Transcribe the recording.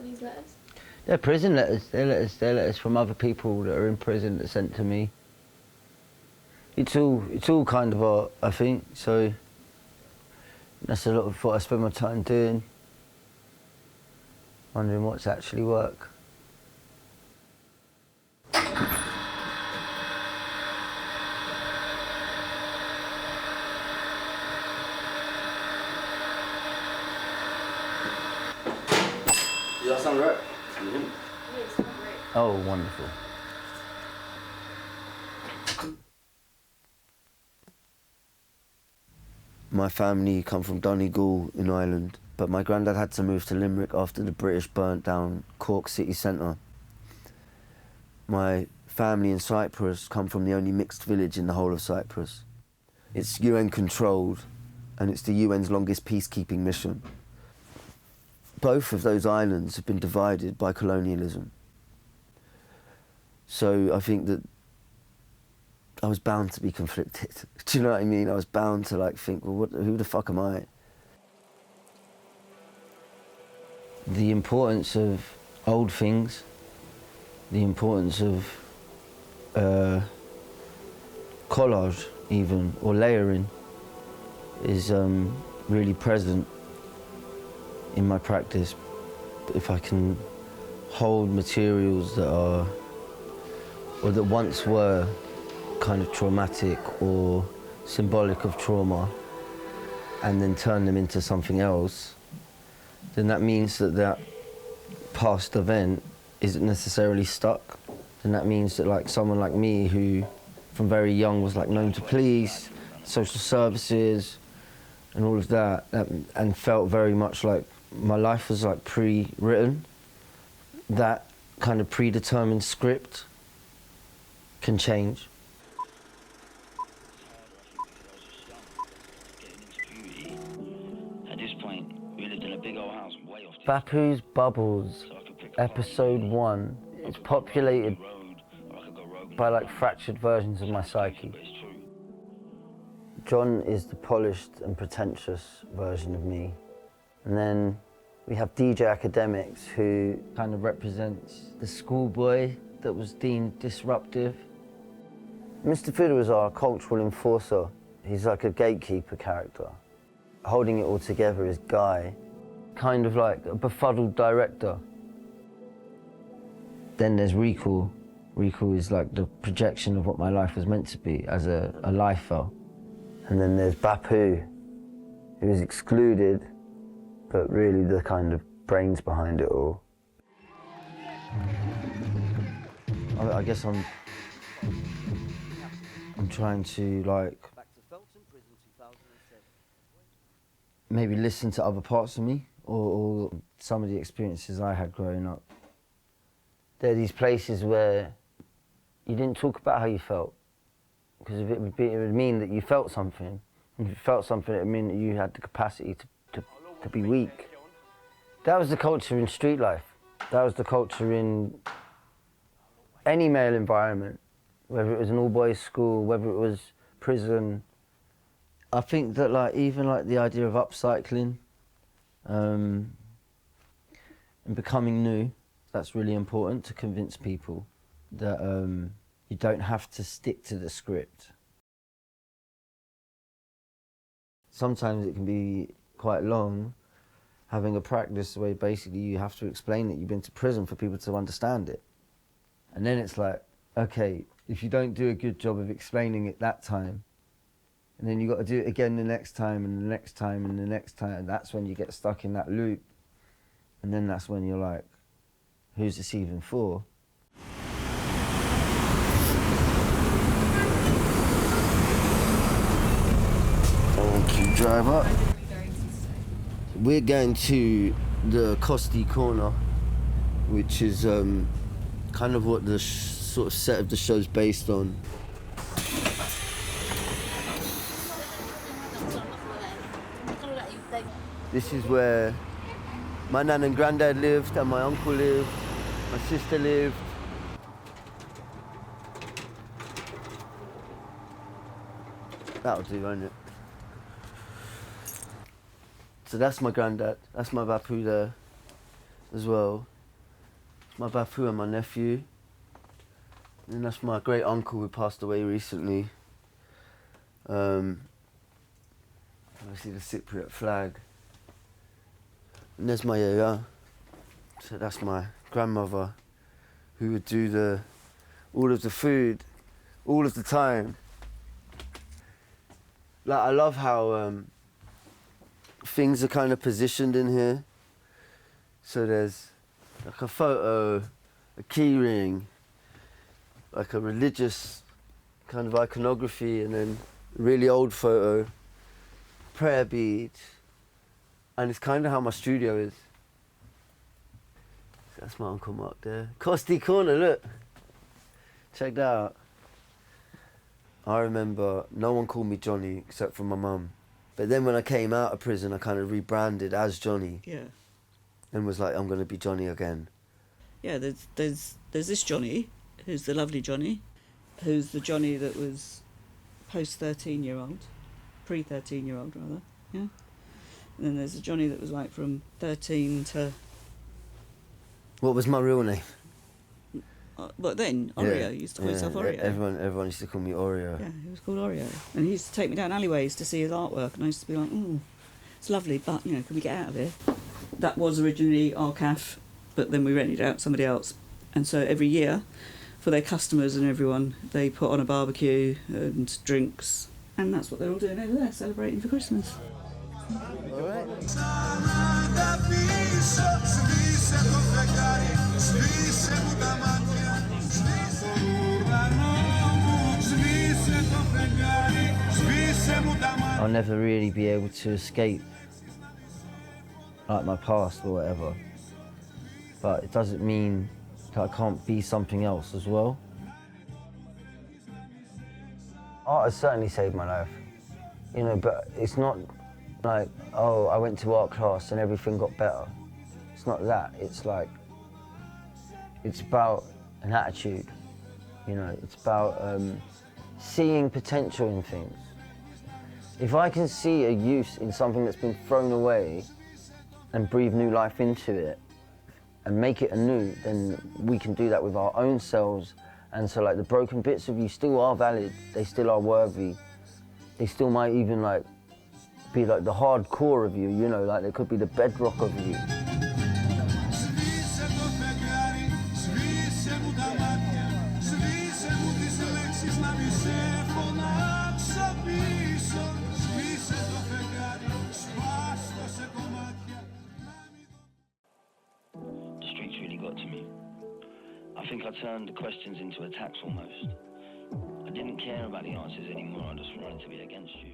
these letters? They're prison letters. They're letters from other people that are in prison that are sent to me. It's all kind of art, I think. So that's a lot of what I spend my time doing. Wondering what's actually work. Does that sound right? Can you hear me? Yeah, it sounds great. Oh, wonderful. My family come from Donegal in Ireland, but my granddad had to move to Limerick after the British burnt down Cork city centre. My family in Cyprus come from the only mixed village in the whole of Cyprus. It's UN controlled, and it's the UN's longest peacekeeping mission. Both of those islands have been divided by colonialism. So I think that I was bound to be conflicted. Do you know what I mean? I was bound to think, well, who the fuck am I? The importance of old things, the importance of collage even, or layering, is really present in my practice. If I can hold materials that are, or that once were, kind of traumatic or symbolic of trauma, and then turn them into something else, then that means that that past event isn't necessarily stuck. Then that means that someone like me who from very young was known to police, social services and all of that, and felt very much like my life was pre-written, that kind of predetermined script can change. Bapu's Bubbles, episode 1. It's populated by fractured versions of my psyche. John is the polished and pretentious version of me. And then we have DJ Academics, who kind of represents the schoolboy that was deemed disruptive. Mr. Fiddle is our cultural enforcer. He's like a gatekeeper character. Holding it all together is Guy, kind of like a befuddled director. Then there's Riku. Riku is the projection of what my life was meant to be as a lifer. And then there's Bapu, who is excluded, but really the kind of brains behind it all. I guess I'm trying to maybe listen to other parts of me, or some of the experiences I had growing up. There are these places where you didn't talk about how you felt, because it would mean that you felt something. And if you felt something, it would mean that you had the capacity to be weak. That was the culture in street life. That was the culture in any male environment, whether it was an all-boys school, whether it was prison. I think that even the idea of upcycling and becoming new, that's really important to convince people that you don't have to stick to the script. Sometimes it can be quite long, having a practice where basically you have to explain that you've been to prison for people to understand it. And then it's okay, if you don't do a good job of explaining it that time, and then you got to do it again the next time and the next time and the next time, and that's when you get stuck in that loop. And then that's when you're who's this even for? To drive up. We're going to the Costi Corner, which is kind of what the sort of set of the show's based on. This is where my nan and granddad lived, and my uncle lived, my sister lived. That'll do, won't it? So that's my granddad, that's my Bapu there as well. my bafu and my nephew. And that's my great uncle who passed away recently. Obviously the Cypriot flag. And there's my yaya. So that's my grandmother who would do all of the food all of the time. Like, I love how things are kind of positioned in here. So there's like a photo, a key ring, like a religious kind of iconography, and then a really old photo, prayer bead, and it's kind of how my studio is. That's my Uncle Mark there. Costi Corner, look. Check that out. I remember no one called me Johnny except for my mum. But then when I came out of prison, I kind of rebranded as Johnny. Yeah. And was like, I'm going to be Johnny again. Yeah, there's this Johnny, who's the lovely Johnny, who's the Johnny that was post-13-year-old, pre-13-year-old rather, yeah? And then there's a Johnny that was like from 13 to... What was my real name? But then, Oreo, he used to call himself Oreo. Everyone used to call me Oreo. Yeah, he was called Oreo. And he used to take me down alleyways to see his artwork, and I used to be like, it's lovely, but, you know, can we get out of here? That was originally our cafe, but then we rented it out to somebody else. And so every year, for their customers and everyone, they put on a barbecue and drinks, and that's what they're all doing over there, celebrating for Christmas. All right. I'll never really be able to escape like my past or whatever, but it doesn't mean that I can't be something else as well. Art has certainly saved my life, you know, but it's not like, oh, I went to art class and everything got better. It's not that. It's like, it's about an attitude, you know. It's about seeing potential in things. If I can see a use in something that's been thrown away and breathe new life into it and make it anew, then we can do that with our own selves. And so, like, the broken bits of you still are valid, they still are worthy. They still might even, like, be like the hard core of you, you know, like they could be the bedrock of you. The streets really got to me. I think I turned the questions into attacks almost. I didn't care about the answers anymore, I just wanted to be against you.